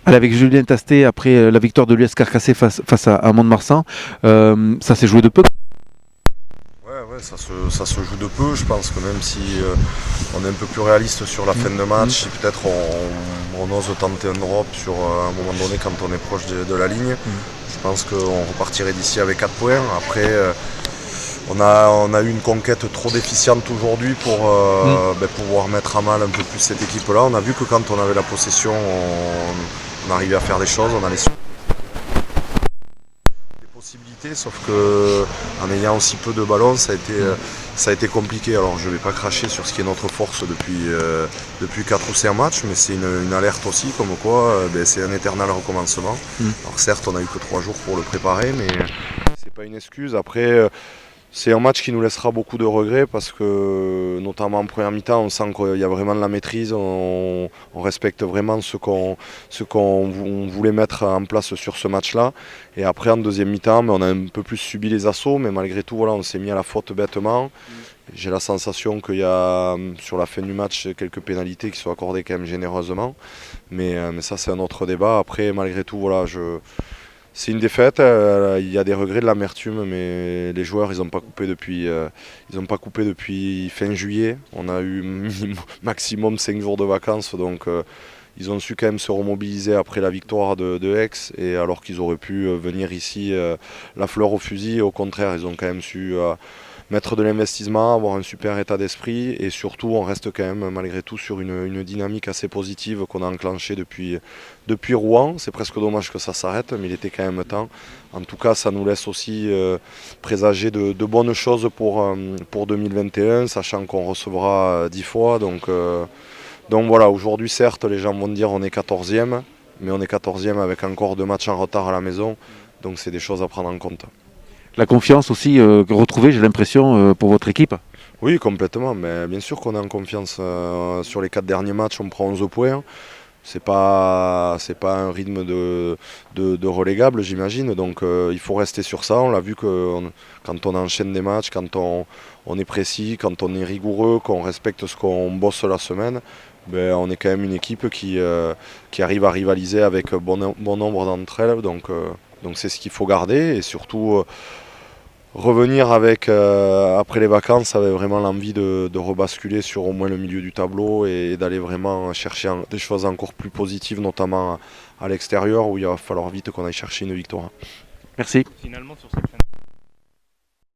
Allez, avec Julien Tastet, après la victoire de l'US Carcassé face à Mont-de-Marsan, ça s'est joué de peu. Ouais, ça se joue de peu. Je pense que même si on est un peu plus réaliste sur la fin de match, si peut-être on ose tenter un drop sur un moment donné quand on est proche de la ligne, je pense qu'on repartirait d'ici avec 4 points. Après, on a eu une conquête trop déficiente aujourd'hui pour pouvoir mettre à mal un peu plus cette équipe-là. On a vu que quand on avait la possession, on arrivait à faire des choses, on allait sur des possibilités, sauf que en ayant aussi peu de ballons, ça a été compliqué. Alors je ne vais pas cracher sur ce qui est notre force depuis 4 ou 5 matchs, mais c'est une alerte aussi, comme quoi c'est un éternel recommencement. Alors certes, on n'a eu que 3 jours pour le préparer, mais c'est pas une excuse. Après, c'est un match qui nous laissera beaucoup de regrets parce que, notamment en première mi-temps, on sent qu'il y a vraiment de la maîtrise, on respecte vraiment ce qu'on voulait mettre en place sur ce match-là. Et après, en deuxième mi-temps, on a un peu plus subi les assauts, mais malgré tout, voilà, on s'est mis à la faute bêtement. J'ai la sensation qu'il y a, sur la fin du match, quelques pénalités qui sont accordées quand même généreusement. Mais ça, c'est un autre débat. Après, malgré tout, voilà, c'est une défaite, il y a des regrets, de l'amertume, mais les joueurs ils n'ont pas coupé depuis fin juillet. On a eu maximum 5 jours de vacances, donc ils ont su quand même se remobiliser après la victoire de Aix, et alors qu'ils auraient pu venir ici la fleur au fusil. Au contraire, ils ont quand même su mettre de l'investissement, avoir un super état d'esprit, et surtout on reste quand même malgré tout sur une dynamique assez positive qu'on a enclenchée depuis Rouen. C'est presque dommage que ça s'arrête, mais il était quand même temps. En tout cas, ça nous laisse aussi présager de bonnes choses pour 2021, sachant qu'on recevra 10 fois. Donc voilà, aujourd'hui certes les gens vont dire on est 14e, mais on est 14e avec encore 2 matchs en retard à la maison, donc c'est des choses à prendre en compte. La confiance aussi retrouvée, j'ai l'impression, pour votre équipe. Oui, complètement. Mais bien sûr qu'on est en confiance. Sur les 4 derniers matchs, on prend 11 points. C'est pas un rythme de relégable, j'imagine. Donc il faut rester sur ça. On l'a vu que quand on enchaîne des matchs, quand on est précis, quand on est rigoureux, qu'on respecte ce qu'on bosse la semaine, on est quand même une équipe qui arrive à rivaliser avec bon nombre d'entre elles. Donc c'est ce qu'il faut garder, et surtout revenir avec, après les vacances, avec vraiment l'envie de rebasculer sur au moins le milieu du tableau, et d'aller vraiment chercher des choses encore plus positives, notamment à l'extérieur, où il va falloir vite qu'on aille chercher une victoire. Merci. Finalement, sur cette fin